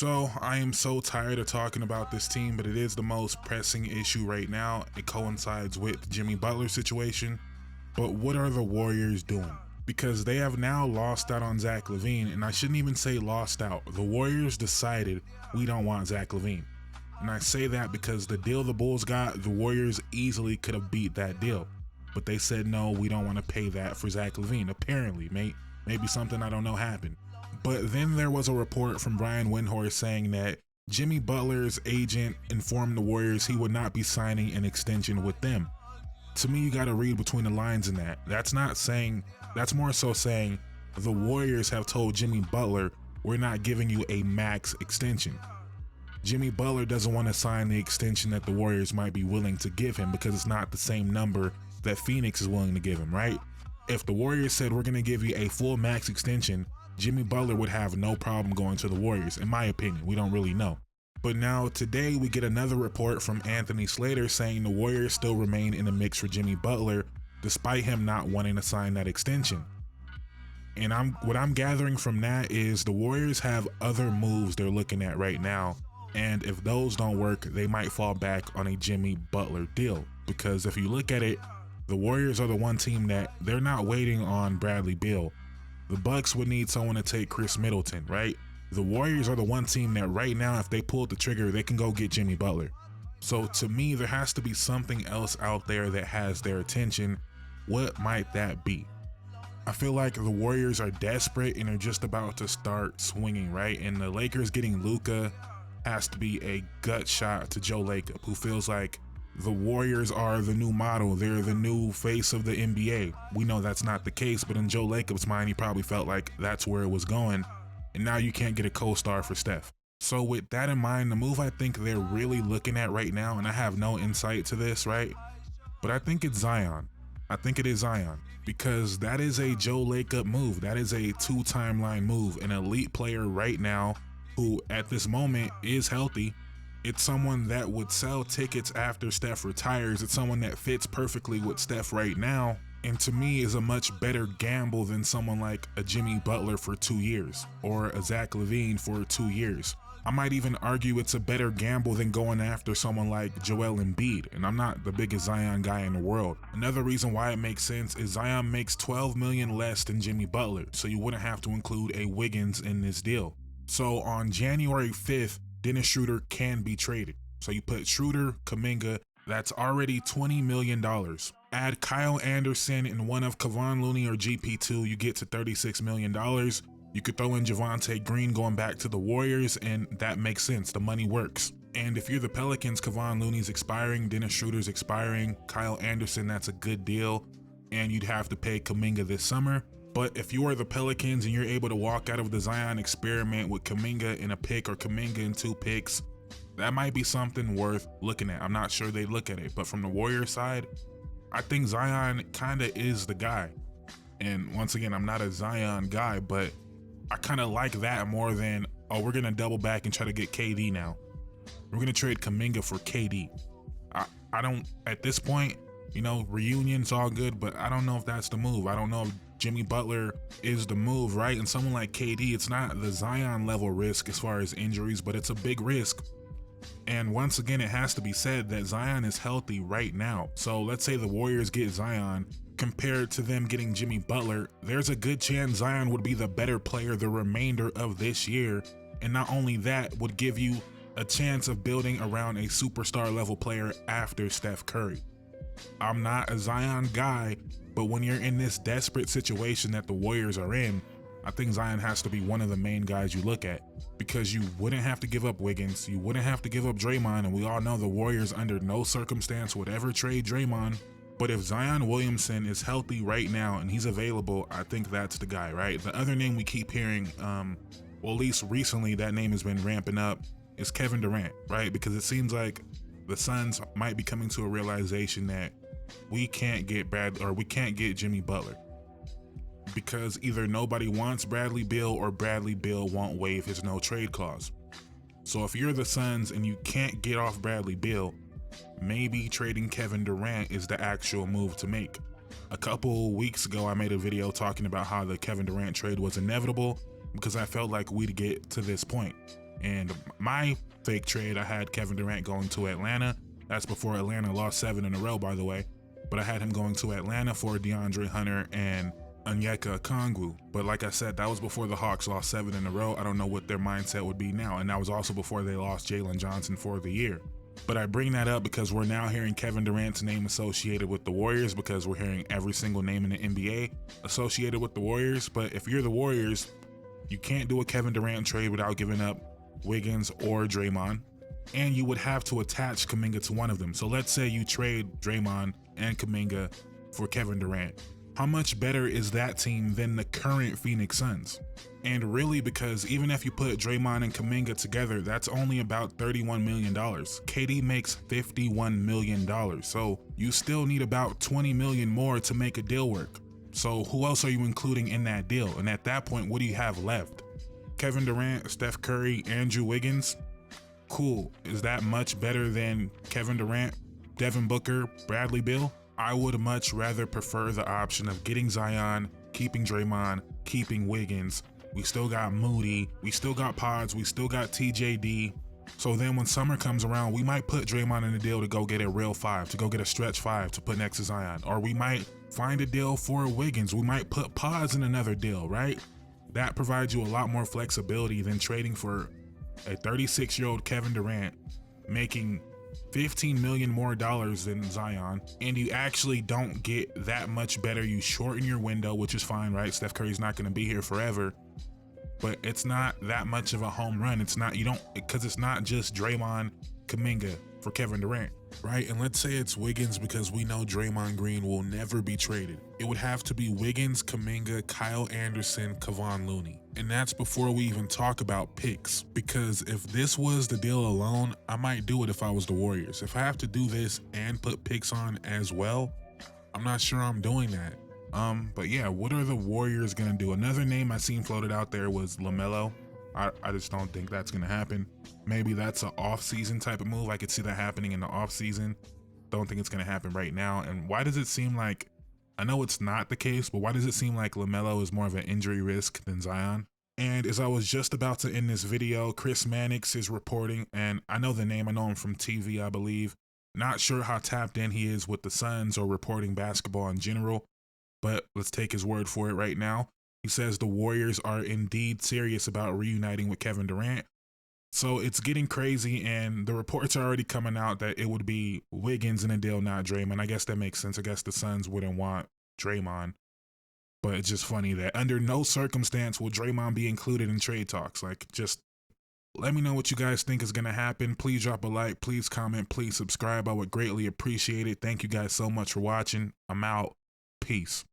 So I am so tired of talking about this team, but it is the most pressing issue right now. It coincides with Jimmy Butler's situation. But what are the Warriors doing? Because they have now lost out on Zach LaVine, and I shouldn't even say lost out. The Warriors decided we don't want Zach LaVine. And I say that because the deal the Bulls got, the Warriors easily could have beat that deal. But they said, no, we don't want to pay that for Zach LaVine. Apparently, maybe something I don't know happened. But then there was a report from Brian Windhorst saying that Jimmy Butler's agent informed the Warriors he would not be signing an extension with them. To me, you got to read between the lines in that. That's more so saying the Warriors have told Jimmy Butler, we're not giving you a max extension. Jimmy Butler doesn't want to sign the extension that the Warriors might be willing to give him because it's not the same number that Phoenix is willing to give him, right? If the Warriors said we're going to give you a full max extension, Jimmy Butler would have no problem going to the Warriors, in my opinion. We don't really know. But now today we get another report from Anthony Slater saying the Warriors still remain in the mix for Jimmy Butler despite him not wanting to sign that extension. And what I'm gathering from that is the Warriors have other moves they're looking at right now, and if those don't work, they might fall back on a Jimmy Butler deal. Because if you look at it, the Warriors are the one team that they're not waiting on Bradley Beal. The Bucks would need someone to take Chris Middleton, right? The Warriors are the one team that right now, if they pulled the trigger, they can go get Jimmy Butler. So to me, there has to be something else out there that has their attention. What might that be? I feel like the Warriors are desperate and are just about to start swinging, right? And the Lakers getting Luka has to be a gut shot to Joe Lacob, who feels like the Warriors are the new model. They're the new face of the NBA. We know that's not the case, but in Joe Lacob's mind, he probably felt like that's where it was going. And now you can't get a co-star for Steph. So with that in mind, the move I think they're really looking at right now, and I have no insight to this, right? But I think it's Zion. I think it is Zion, because that is a Joe Lacob move. That is a two-timeline move, an elite player right now who at this moment is healthy. It's someone that would sell tickets after Steph retires. It's someone that fits perfectly with Steph right now, and to me is a much better gamble than someone like a Jimmy Butler for 2 years or a Zach LaVine for 2 years. I might even argue it's a better gamble than going after someone like Joel Embiid, and I'm not the biggest Zion guy in the world. Another reason why it makes sense is Zion makes $12 million less than Jimmy Butler, so you wouldn't have to include a Wiggins in this deal. So on January 5th, Dennis Schroeder can be traded. So you put Schroeder, Kuminga, that's already $20 million. Add Kyle Anderson and one of Kevon Looney or GP2, you get to $36 million. You could throw in Javonte Green going back to the Warriors, and that makes sense. The money works. And if you're the Pelicans, Kevon Looney's expiring, Dennis Schroeder's expiring, Kyle Anderson, that's a good deal, and you'd have to pay Kuminga this summer. But if you are the Pelicans and you're able to walk out of the Zion experiment with Kuminga in a pick or Kuminga in 2 picks, that might be something worth looking at. I'm not sure they look at it, but from the Warriors side, I think Zion kind of is the guy. And once again, I'm not a Zion guy, but I kind of like that more than, oh, we're going to double back and try to get KD now. We're going to trade Kuminga for KD. I don't, at this point, you know, reunion's all good, but I don't know if that's the move. I don't know if Jimmy Butler is the move, right? And someone like KD, it's not the Zion level risk as far as injuries, but it's a big risk. And once again, it has to be said that Zion is healthy right now. So let's say the Warriors get Zion, compared to them getting Jimmy Butler, there's a good chance Zion would be the better player the remainder of this year. And not only that, would give you a chance of building around a superstar level player after Steph Curry. I'm not a Zion guy, but when you're in this desperate situation that the Warriors are in, I think Zion has to be one of the main guys you look at, because you wouldn't have to give up Wiggins, you wouldn't have to give up Draymond, and we all know the Warriors under no circumstance would ever trade Draymond. But if Zion Williamson is healthy right now and he's available, I think that's the guy, right? The other name we keep hearing, well, at least recently that name has been ramping up, is Kevin Durant, right? Because it seems like the Suns might be coming to a realization that we can't get Jimmy Butler, because either nobody wants Bradley Beal or Bradley Beal won't waive his no trade clause. So if you're the Suns and you can't get off Bradley Beal, maybe trading Kevin Durant is the actual move to make. A couple weeks ago, I made a video talking about how the Kevin Durant trade was inevitable because I felt like we'd get to this point. And my fake trade, I had Kevin Durant going to Atlanta. That's before Atlanta lost 7 in a row, by the way. But I had him going to Atlanta for DeAndre Hunter and Onyeka Okongwu. But like I said, that was before the Hawks lost 7 in a row. I don't know what their mindset would be now. And that was also before they lost Jalen Johnson for the year. But I bring that up because we're now hearing Kevin Durant's name associated with the Warriors, because we're hearing every single name in the NBA associated with the Warriors. But if you're the Warriors, you can't do a Kevin Durant trade without giving up Wiggins or Draymond. And you would have to attach Kuminga to one of them. So let's say you trade Draymond and Kuminga for Kevin Durant. How much better is that team than the current Phoenix Suns? And really, because even if you put Draymond and Kuminga together, that's only about $31 million. KD makes $51 million. So you still need about $20 million more to make a deal work. So who else are you including in that deal? And at that point, what do you have left? Kevin Durant, Steph Curry, Andrew Wiggins? Cool. Is that much better than Kevin Durant, Devin Booker, Bradley Beal? I would much rather prefer the option of getting Zion, keeping Draymond, keeping Wiggins. We still got Moody, we still got Pods, we still got TJD. So then when summer comes around, we might put Draymond in a deal to go get a real 5, to go get a stretch 5 to put next to Zion. Or we might find a deal for Wiggins. We might put Pods in another deal, right? That provides you a lot more flexibility than trading for a 36-year-old Kevin Durant making $15 million more than Zion, and you actually don't get that much better. You shorten your window, which is fine, right? Steph Curry's not going to be here forever, but it's not that much of a home run. It's not, because it's not just Draymond, Kuminga for Kevin Durant, right? And let's say it's Wiggins, because we know Draymond Green will never be traded. It would have to be Wiggins, Kuminga, Kyle Anderson, Kevon Looney. And that's before we even talk about picks, because if this was the deal alone, I might do it if I was the Warriors. If I have to do this and put picks on as well, I'm not sure I'm doing that. But yeah, what are the Warriors gonna do? Another name I seen floated out there was LaMelo. I just don't think that's gonna happen. Maybe that's an off-season type of move. I could see that happening in the off-season. Don't think it's gonna happen right now. And why does it seem like, I know it's not the case, but why does it seem like LaMelo is more of an injury risk than Zion? And as I was just about to end this video, Chris Mannix is reporting, and I know the name, I know him from TV, I believe. Not sure how tapped in he is with the Suns or reporting basketball in general, but let's take his word for it right now. He says the Warriors are indeed serious about reuniting with Kevin Durant. So it's getting crazy, and the reports are already coming out that it would be Wiggins in a deal, not Draymond. I guess that makes sense. I guess the Suns wouldn't want Draymond. But it's just funny that under no circumstance will Draymond be included in trade talks. Like, just let me know what you guys think is going to happen. Please drop a like, please comment, please subscribe. I would greatly appreciate it. Thank you guys so much for watching. I'm out. Peace.